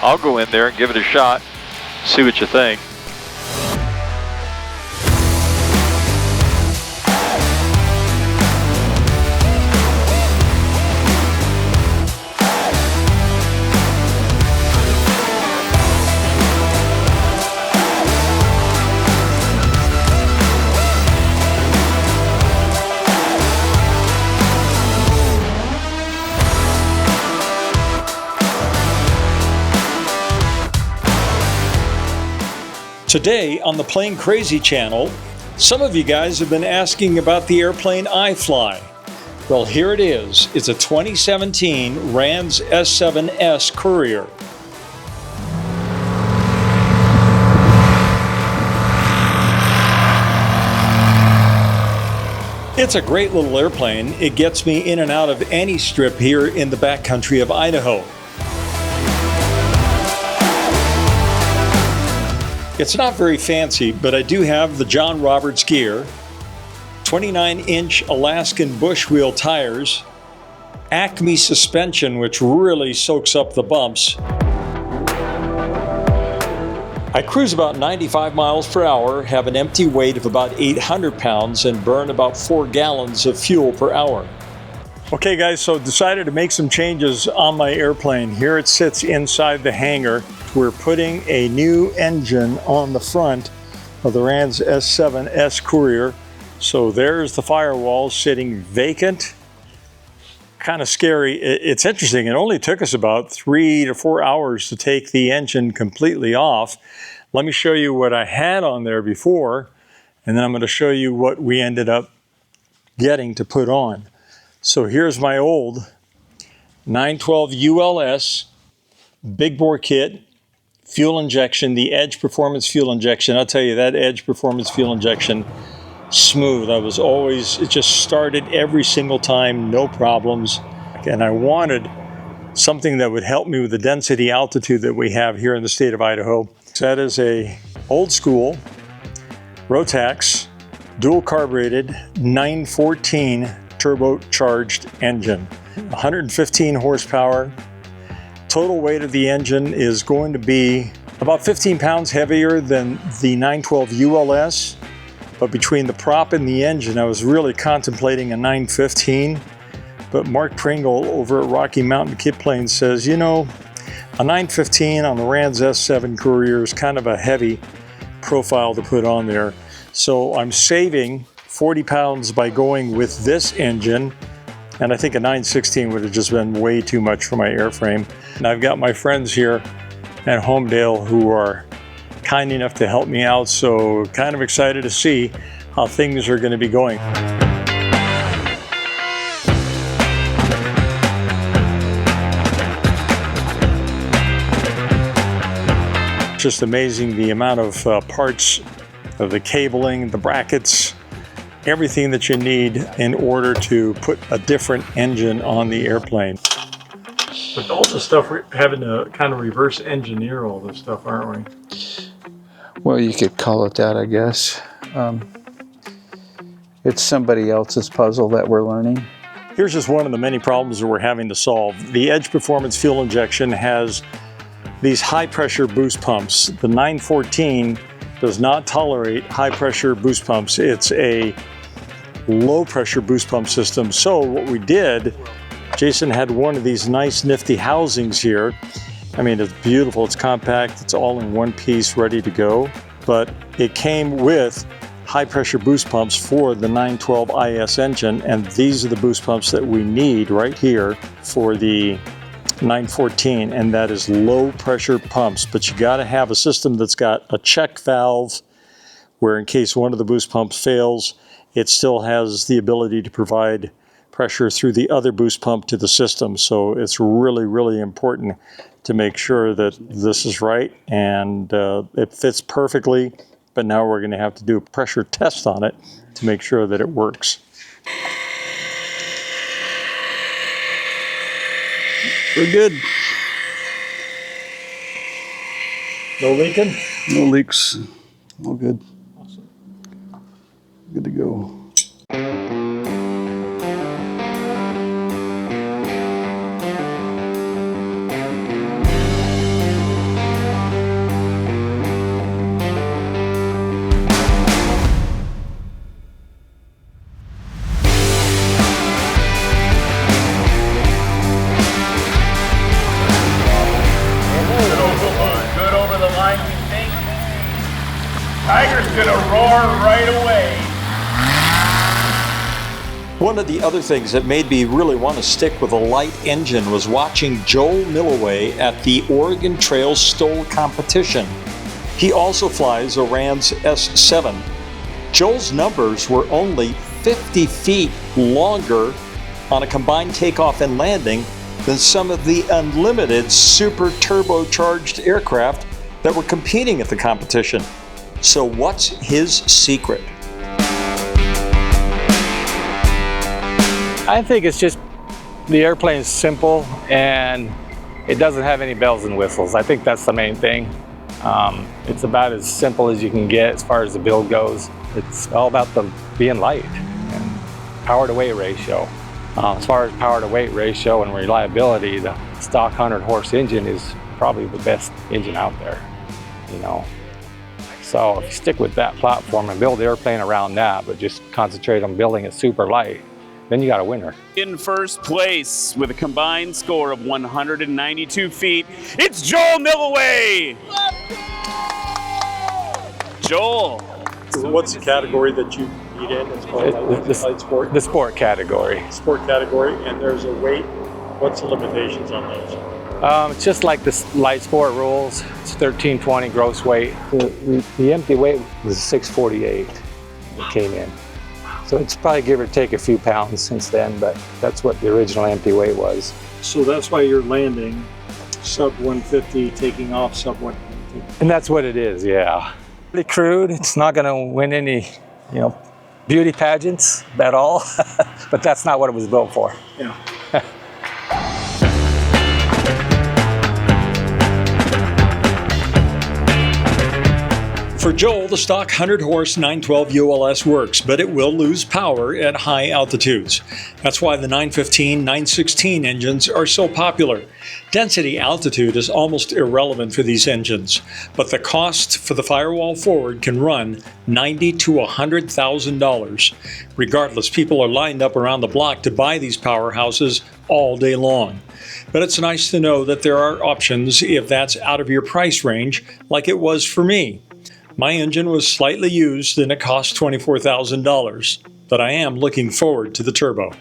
I'll go in there and give it a shot, see what you think. Today on the Plane Crazy channel, some of you guys have been asking about the airplane I fly. Well, here it is. It's a 2017 Rand's S7-S Courier. It's a great little airplane. It gets me in and out of any strip here in the backcountry of Idaho. It's not very fancy, but I do have the John Roberts gear, 29-inch Alaskan bush wheel tires, Acme suspension, which really soaks up the bumps. I cruise about 95 miles per hour, have an empty weight of about 800 pounds, and burn about 4 gallons of fuel per hour. Okay guys, so decided to make some changes on my airplane. Here it sits inside the hangar. We're putting a new engine on the front of the Rand's S7-S Courier. So there's the firewall sitting vacant. Kind of scary. It's interesting. It only took us about 3 to 4 hours to take the engine completely off. Let me show you what I had on there before, and then I'm going to show you what we ended up getting to put on. So here's my old 912 ULS big bore kit, fuel injection, the Edge Performance fuel injection. I'll tell you, that Edge Performance fuel injection, smooth. It just started every single time, no problems. And I wanted something that would help me with the density altitude that we have here in the state of Idaho. So that is a old school Rotax dual carbureted 914 turbocharged engine, 115 horsepower. Total weight of the engine is going to be about 15 pounds heavier than the 912 ULS, but between the prop and the engine, I was really contemplating a 915. But Mark Pringle over at Rocky Mountain Kit Planes says, you know, a 915 on the Rand's S7 Courier is kind of a heavy profile to put on there. So I'm saving 40 pounds by going with this engine, and I think a 916 would have just been way too much for my airframe. And I've got my friends here at Homedale who are kind enough to help me out, so kind of excited to see how things are going to be going. Just amazing the amount of parts of the cabling, the brackets, everything that you need in order to put a different engine on the airplane. But all the stuff, we're having to kind of reverse engineer all this stuff, aren't we? Well, you could call it that, I guess. It's somebody else's puzzle that we're learning. Here's just one of the many problems that we're having to solve. The Edge Performance fuel injection has these high pressure boost pumps. The 914 does not tolerate high pressure boost pumps. It's a low pressure boost pump system. So what we did, Jason had one of these nice nifty housings here. I mean, it's beautiful, it's compact, it's all in one piece, ready to go. But it came with high pressure boost pumps for the 912 IS engine, and these are the boost pumps that we need right here for the 914, and that is low pressure pumps. But you got to have a system that's got a check valve where in case one of the boost pumps fails, it still has the ability to provide pressure through the other boost pump to the system. So it's really, really important to make sure that this is right, and it fits perfectly. But now we're going to have to do a pressure test on it to make sure that it works. We're good. No leaking? No leaks. All good. Awesome. Good to go. gonna roar right away. One of the other things that made me really want to stick with a light engine was watching Joel Milloway at the Oregon Trail Stoll competition. He also flies a Rand's S7. Joel's numbers were only 50 feet longer on a combined takeoff and landing than some of the unlimited super turbocharged aircraft that were competing at the competition. So what's his secret? I think it's just the airplane is simple and it doesn't have any bells and whistles. I think that's the main thing. It's about as simple as you can get as far as the build goes. It's all about being light and power to weight ratio. As far as power to weight ratio and reliability, the stock 100 horse engine is probably the best engine out there, you know. So if you stick with that platform and build the airplane around that, but just concentrate on building it super light, then you got a winner. In first place with a combined score of 192 feet, it's Joel Milloway. Joel. So what's the category that you compete in? It's called light sport? The sport category. Sport category, and there's a weight. What's the limitations on those? It's just like the light sport rules. It's 1320 gross weight. The empty weight was 648 that came in. So it's probably give or take a few pounds since then, but that's what the original empty weight was. So that's why you're landing sub 150, taking off sub 150. And that's what it is, yeah. Pretty crude. It's not going to win any, you know, beauty pageants at all, but that's not what it was built for. Yeah. For Joel, the stock 100-horse 912 ULS works, but it will lose power at high altitudes. That's why the 915, 916 engines are so popular. Density altitude is almost irrelevant for these engines, but the cost for the Firewall Forward can run $90,000 to $100,000. Regardless, people are lined up around the block to buy these powerhouses all day long. But it's nice to know that there are options if that's out of your price range, like it was for me. My engine was slightly used and it cost $24,000, but I am looking forward to the turbo.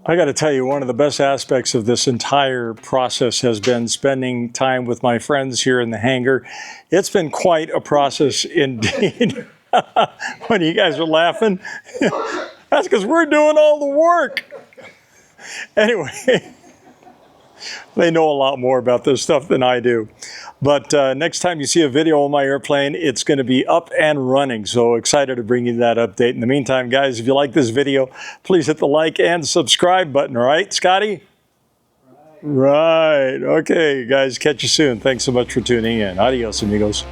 I got to tell you, one of the best aspects of this entire process has been spending time with my friends here in the hangar. It's been quite a process indeed. When you guys are laughing, that's because we're doing all the work. Anyway, they know a lot more about this stuff than I do. But next time you see a video on my airplane, it's going to be up and running. So excited to bring you that update. In the meantime, guys, if you like this video, please hit the like and subscribe button. All right, Scotty? Right. Okay, guys, catch you soon. Thanks so much for tuning in. Adios, amigos.